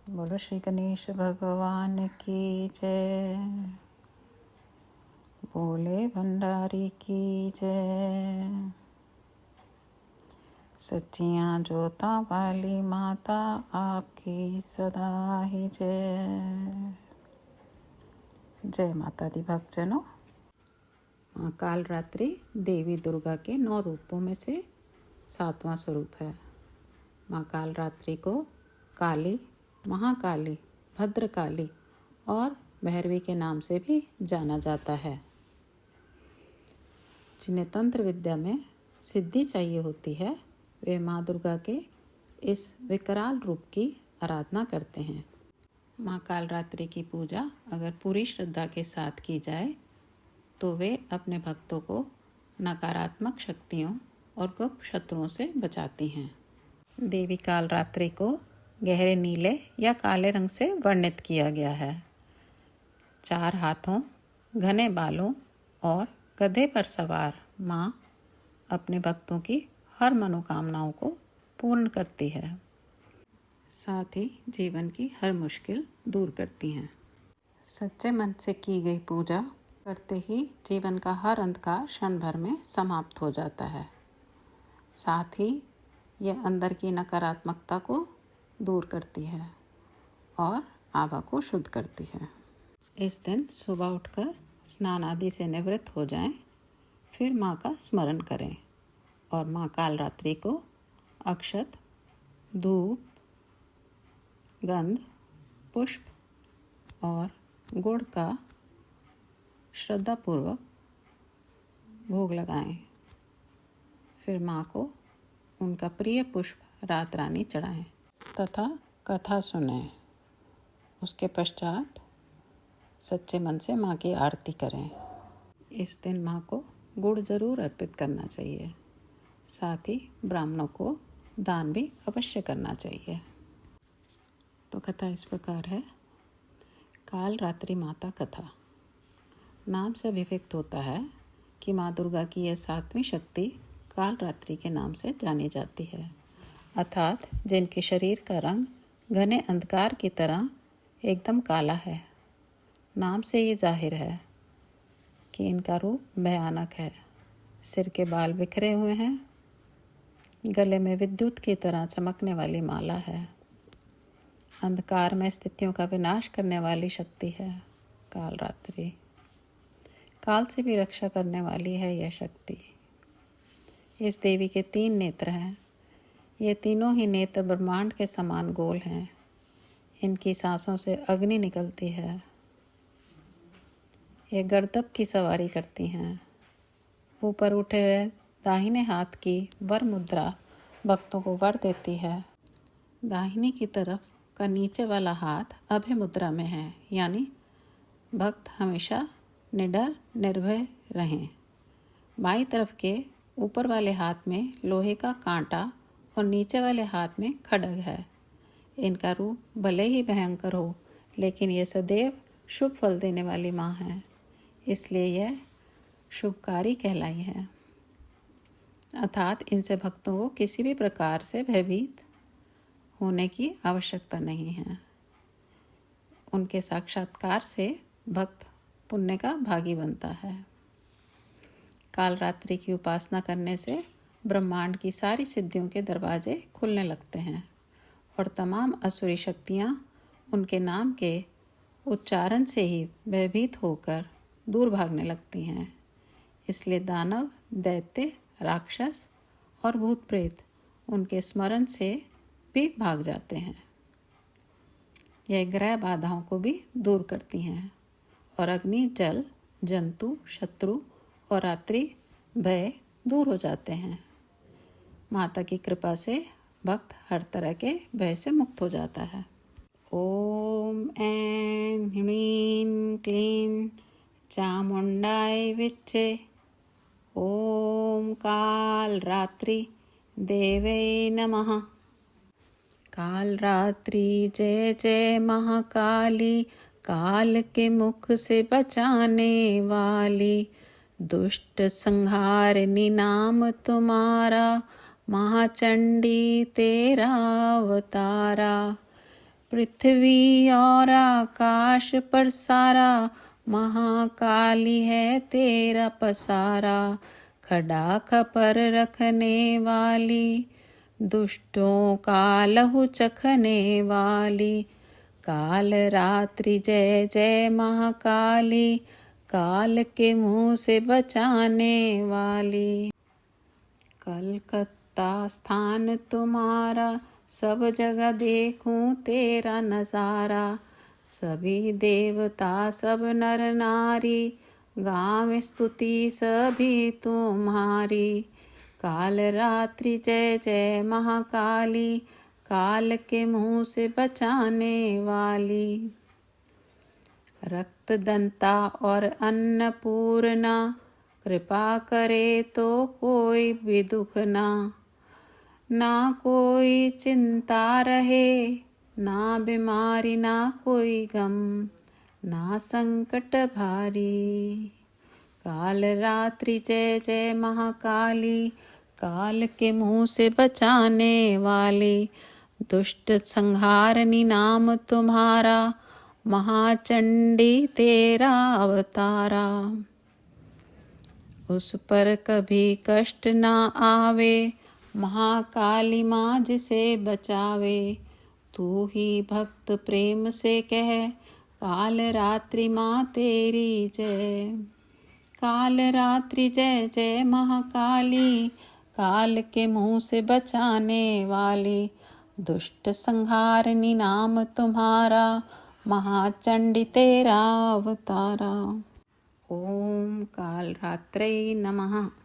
बोलो श्री गणेश भगवान की जय। बोले भंडारी की जय। सच्चियाँ जोता वाली माता आपकी सदा ही जय। जय माता दी भक्तजनों। काल रात्रि देवी दुर्गा के 9 रूपों में से 7वां स्वरूप है। माँ काल रात्रि को काली, महाकाली, भद्रकाली और भैरवी के नाम से भी जाना जाता है। जिन्हें तंत्र विद्या में सिद्धि चाहिए होती है, वे माँ दुर्गा के इस विकराल रूप की आराधना करते हैं। माँ काल रात्रि की पूजा अगर पूरी श्रद्धा के साथ की जाए तो वे अपने भक्तों को नकारात्मक शक्तियों और गुप्त शत्रुओं से बचाती हैं। देवी काल रात्रि को गहरे नीले या काले रंग से वर्णित किया गया है। 4 हाथों, घने बालों और गधे पर सवार माँ अपने भक्तों की हर मनोकामनाओं को पूर्ण करती है, साथ ही जीवन की हर मुश्किल दूर करती हैं। सच्चे मन से की गई पूजा करते ही जीवन का हर अंधकार क्षण भर में समाप्त हो जाता है। साथ ही यह अंदर की नकारात्मकता को दूर करती है और आभा को शुद्ध करती है। इस दिन सुबह उठकर स्नान आदि से निवृत्त हो जाएं, फिर माँ का स्मरण करें और माँ काल रात्रि को अक्षत, धूप, गंध, पुष्प और गुड़ का श्रद्धापूर्वक भोग लगाएं। फिर माँ को उनका प्रिय पुष्प रात रानी चढ़ाएं तथा कथा सुनें। उसके पश्चात सच्चे मन से माँ की आरती करें। इस दिन माँ को गुड़ जरूर अर्पित करना चाहिए। साथ ही ब्राह्मणों को दान भी अवश्य करना चाहिए। तो कथा इस प्रकार है। काल रात्रि माता कथा। नाम से अभिव्यक्त होता है कि माँ दुर्गा की यह 7वीं शक्ति काल रात्रि के नाम से जानी जाती है, अर्थात जिनके शरीर का रंग घने अंधकार की तरह एकदम काला है। नाम से ये जाहिर है कि इनका रूप भयानक है। सिर के बाल बिखरे हुए हैं, गले में विद्युत की तरह चमकने वाली माला है। अंधकार में स्थितियों का विनाश करने वाली शक्ति है काल रात्रि। काल से भी रक्षा करने वाली है यह शक्ति। इस देवी के 3 नेत्र हैं। ये तीनों ही नेत्र ब्रह्मांड के समान गोल हैं। इनकी सांसों से अग्नि निकलती है। ये गर्दभ की सवारी करती हैं। ऊपर उठे हुए दाहिने हाथ की वर मुद्रा भक्तों को वर देती है। दाहिनी की तरफ का नीचे वाला हाथ अभय मुद्रा में है, यानी भक्त हमेशा निडर निर्भय रहें। बाईं तरफ के ऊपर वाले हाथ में लोहे का कांटा और नीचे वाले हाथ में खड्ग है। इनका रूप भले ही भयंकर हो, लेकिन यह सदैव शुभ फल देने वाली माँ है, इसलिए यह शुभकारी कहलाई है। अर्थात इनसे भक्तों को किसी भी प्रकार से भयभीत होने की आवश्यकता नहीं है। उनके साक्षात्कार से भक्त पुण्य का भागी बनता है। काल रात्रि की उपासना करने से ब्रह्मांड की सारी सिद्धियों के दरवाजे खुलने लगते हैं और तमाम असुरी शक्तियाँ उनके नाम के उच्चारण से ही भयभीत होकर दूर भागने लगती हैं। इसलिए दानव, दैत्य, राक्षस और भूत प्रेत उनके स्मरण से भी भाग जाते हैं। यह ग्रह बाधाओं को भी दूर करती हैं और अग्नि, जल, जंतु, शत्रु और रात्रि भय दूर हो जाते हैं। माता की कृपा से भक्त हर तरह के भय से मुक्त हो जाता है। ओम ऐं ह्रीं क्लीं चामुंडाय विच्चे। ओम काल रात्रि देवे नमः। काल रात्रि जय जय महाकाली, काल के मुख से बचाने वाली। दुष्ट संहारिणी नाम तुम्हारा, महाचंडी तेरा अवतारा। पृथ्वी और आकाश पर सारा महाकाली है तेरा पसारा। खड़ा खपर रखने वाली, दुष्टों का लहू चखने वाली। काल रात्रि जय जय महाकाली, काल के मुँह से बचाने वाली। कलकत्ता स्थान तुम्हारा, सब जगह देखूं तेरा नज़ारा। सभी देवता सब नर नारी, गाँव स्तुति सभी तुम्हारी। काल रात्रि जय जय महाकाली, काल के मुँह से बचाने वाली। रक्त दंता और अन्नपूर्णा, कृपा करे तो कोई भी दुख ना कोई चिंता रहे, ना बीमारी ना कोई गम, ना संकट भारी। काल रात्रि जय जय महाकाली, काल के मुँह से बचाने वाली। दुष्ट संहारनी नाम तुम्हारा, महाचंडी तेरा अवतारा। उस पर कभी कष्ट ना आवे, महाकाली माँ जिसे बचावे। तू ही भक्त प्रेम से कह, काल रात्रि माँ तेरी जय। काल रात्रि जय जय महाकाली, काल के मुँह से बचाने वाली। दुष्ट संहारनी नाम तुम्हारा, महाचंडी तेरा अवतारा। ओम काल रात्रे नमः।